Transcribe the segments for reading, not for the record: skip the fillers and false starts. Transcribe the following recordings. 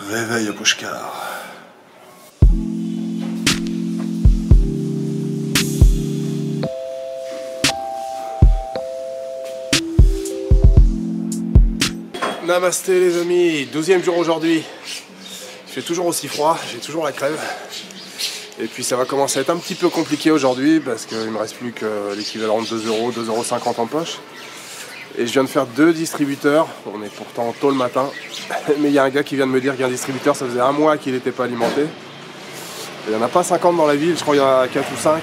Réveil Pushkar. Namasté les amis, 12e jour aujourd'hui. Il fait toujours aussi froid, j'ai toujours la crève. Et puis ça va commencer à être un petit peu compliqué aujourd'hui parce qu'il me reste plus que l'équivalent de 2 €, 2,50 € en poche. Et je viens de faire 2 distributeurs, on est pourtant tôt le matin. Mais il y a un gars qui vient de me dire qu'un distributeur ça faisait 1 mois qu'il n'était pas alimenté. Et il n'y en a pas 50 dans la ville, je crois qu'il y en a 4 ou 5.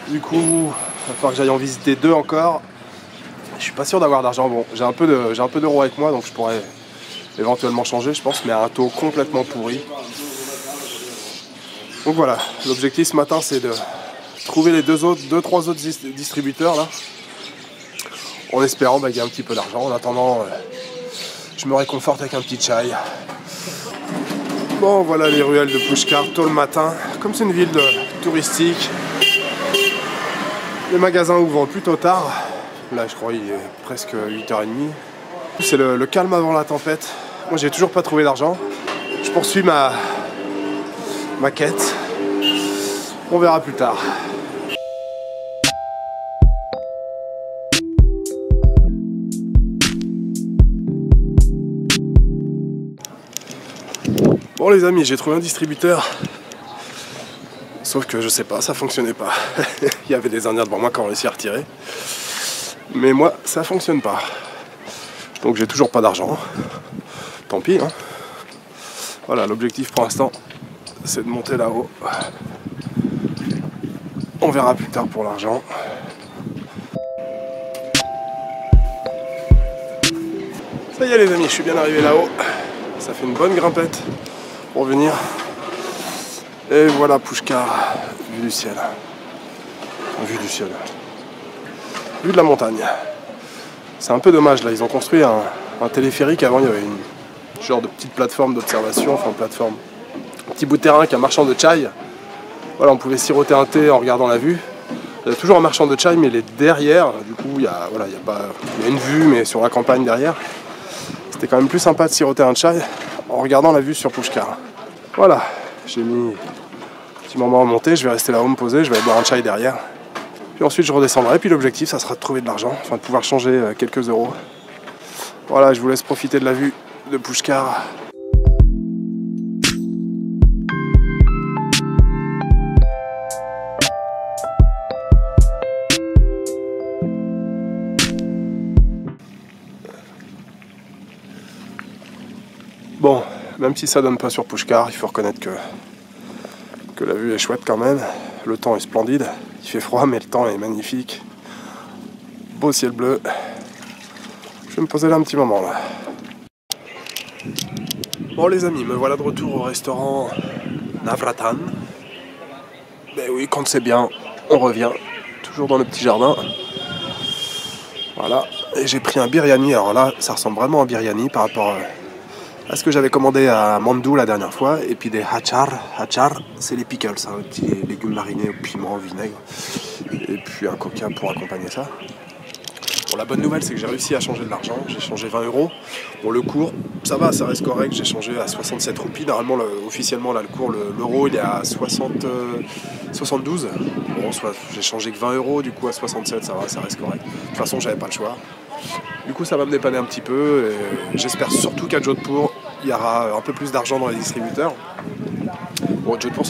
Du coup, il va falloir que j'aille en visiter 2 encore. Je suis pas sûr d'avoir d'argent. Bon, j'ai un peu d'euros avec moi, donc je pourrais éventuellement changer, je pense, mais à un taux complètement pourri. Donc voilà, l'objectif ce matin, c'est de trouver les 2-3 autres distributeurs là, en espérant qu'il y ait un petit peu d'argent. En attendant, je me réconforte avec un petit chai. Bon, voilà les ruelles de Pushkar tôt le matin. Comme c'est une ville touristique, les magasins ouvrent plutôt tard. Là, je crois qu'il est presque 8h30. C'est le calme avant la tempête. Moi, j'ai toujours pas trouvé d'argent. Je poursuis ma quête. On verra plus tard. Bon les amis, j'ai trouvé un distributeur. Sauf que je sais pas, ça fonctionnait pas. Il y avait des Indiens devant moi qui ont réussi à retirer. Mais moi, ça fonctionne pas. Donc j'ai toujours pas d'argent. Tant pis, hein. Voilà, l'objectif pour l'instant, c'est de monter là-haut. On verra plus tard pour l'argent. Ça y est les amis, je suis bien arrivé là-haut. Ça fait une bonne grimpette pour venir. Et voilà Pushkar, vue du ciel. Vue du ciel. Vue de la montagne. C'est un peu dommage là, ils ont construit un téléphérique. Avant il y avait une genre de petite plateforme d'observation, enfin plateforme, un petit bout de terrain avec un marchand de chai. Voilà, on pouvait siroter un thé en regardant la vue. Il y a toujours un marchand de chai, mais il est derrière. Du coup, il y a une vue, mais sur la campagne derrière. C'était quand même plus sympa de siroter un chai en regardant la vue sur Pushkar. Voilà, j'ai mis un petit moment à monter. Je vais rester là-haut me poser, je vais aller boire un chai derrière. Puis ensuite, je redescendrai. Puis l'objectif, ça sera de trouver de l'argent, enfin de pouvoir changer quelques euros. Voilà, je vous laisse profiter de la vue de Pushkar. Bon, même si ça donne pas sur Pushkar, il faut reconnaître que la vue est chouette quand même. Le temps est splendide, il fait froid mais le temps est magnifique. Beau ciel bleu. Je vais me poser là un petit moment là. Bon les amis, me voilà de retour au restaurant Navratan. Ben oui, quand c'est bien, on revient. Toujours dans le petit jardin. Voilà, et j'ai pris un biryani. Alors là, ça ressemble vraiment à un biryani par rapport à ce que j'avais commandé à Mandou la dernière fois. Et puis des hachar. Hachar, c'est les pickles, hein, les petits légumes marinés au piment, au vinaigre. Et puis un coca pour accompagner ça. Bon, la bonne nouvelle, c'est que j'ai réussi à changer de l'argent. J'ai changé 20 €. Bon, le cours, ça va, ça reste correct. J'ai changé à 67 roupies. Normalement, officiellement, là, le cours, l'euro, il est à 72. Bon, j'ai changé que 20 €, du coup, à 67, ça va, ça reste correct. De toute façon, j'avais pas le choix. Du coup, ça va me dépanner un petit peu. J'espère surtout qu'à Jodhpur, il y aura un peu plus d'argent dans les distributeurs. Bon, Jodhpur,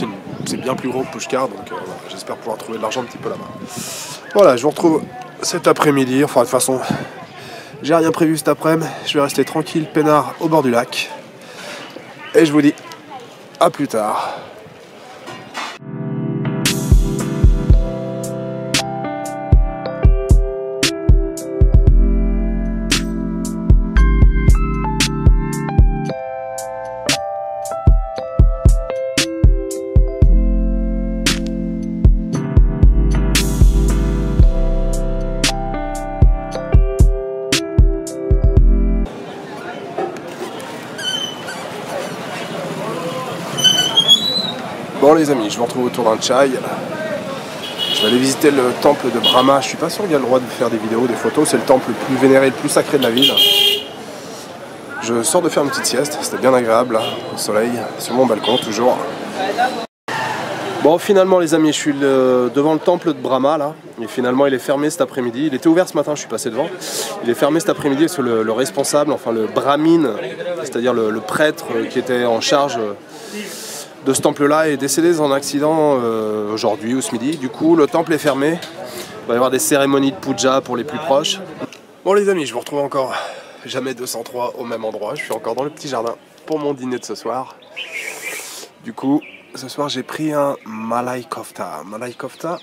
c'est bien plus gros que Pushkar, donc voilà, j'espère pouvoir trouver de l'argent un petit peu là-bas. Voilà, je vous retrouve cet après-midi. Enfin, de toute façon, j'ai rien prévu cet après-midi. Je vais rester tranquille, peinard, au bord du lac. Et je vous dis à plus tard. Bon les amis, je vous retrouve autour d'un chai. Je vais aller visiter le temple de Brahma. Je suis pas sûr qu'il y a le droit de faire des vidéos, des photos. C'est le temple le plus vénéré, le plus sacré de la ville. Je sors de faire une petite sieste, c'était bien agréable là, au soleil, sur mon balcon toujours. Bon, finalement les amis, je suis devant le temple de Brahma là, et finalement il est fermé cet après-midi. Il était ouvert ce matin, je suis passé devant. Il est fermé cet après-midi parce que le responsable, enfin le brahmine, c'est-à-dire le prêtre qui était en charge de ce temple-là, est décédé dans un accident aujourd'hui ou ce midi. Du coup, le temple est fermé. Il va y avoir des cérémonies de puja pour les plus proches. Bon les amis, je vous retrouve encore jamais 203 au même endroit. Je suis encore dans le petit jardin pour mon dîner de ce soir. Du coup, ce soir j'ai pris un malai kofta. Malai kofta,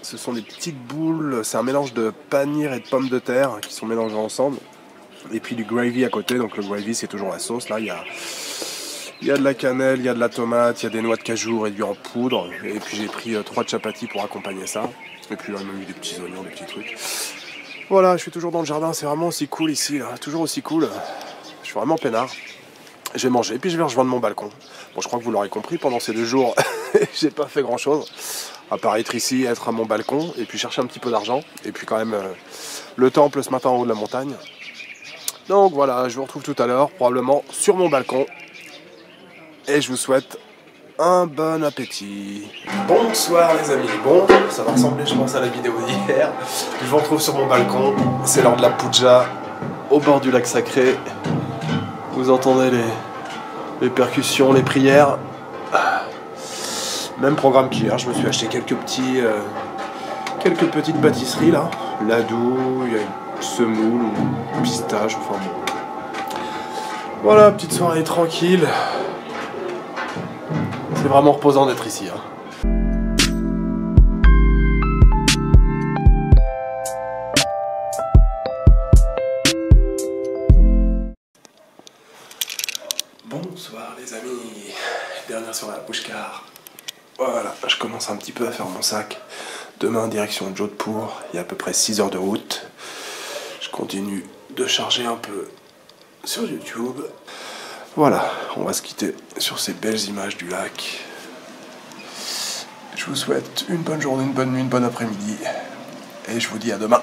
ce sont des petites boules, c'est un mélange de paneer et de pommes de terre qui sont mélangés ensemble. Et puis du gravy à côté, donc le gravy c'est toujours la sauce. Là il y a de la cannelle, il y a de la tomate, il y a des noix de cajou réduites en poudre. Et puis j'ai pris 3 chapatis pour accompagner ça. Et puis là, on a mis des petits oignons, des petits trucs. Voilà, je suis toujours dans le jardin, c'est vraiment aussi cool ici, là. Toujours aussi cool. Je suis vraiment peinard. Je vais manger, et puis je vais rejoindre mon balcon. Bon, je crois que vous l'aurez compris, pendant ces 2 jours, j'ai pas fait grand chose. À part être ici, être à mon balcon, et puis chercher un petit peu d'argent. Et puis quand même, le temple ce matin en haut de la montagne. Donc voilà, je vous retrouve tout à l'heure, probablement sur mon balcon. Et je vous souhaite un bon appétit. Bonsoir les amis. Bon, ça va ressembler je pense à la vidéo d'hier. Je vous retrouve sur mon balcon. C'est l'heure de la puja au bord du lac sacré. Vous entendez les percussions, les prières. Même programme qu'hier. Je me suis acheté quelques petites pâtisseries là. Ladou, il y a une semoule ou pistache, enfin bon. Voilà, petite soirée tranquille. C'est vraiment reposant d'être ici. Hein. Bonsoir les amis. Dernière soirée à Pushkar. Voilà, je commence un petit peu à faire mon sac. Demain, direction Jodhpur. Il y a à peu près 6 heures de route. Je continue de charger un peu sur YouTube. Voilà, on va se quitter sur ces belles images du lac. Je vous souhaite une bonne journée, une bonne nuit, une bonne après-midi. Et je vous dis à demain.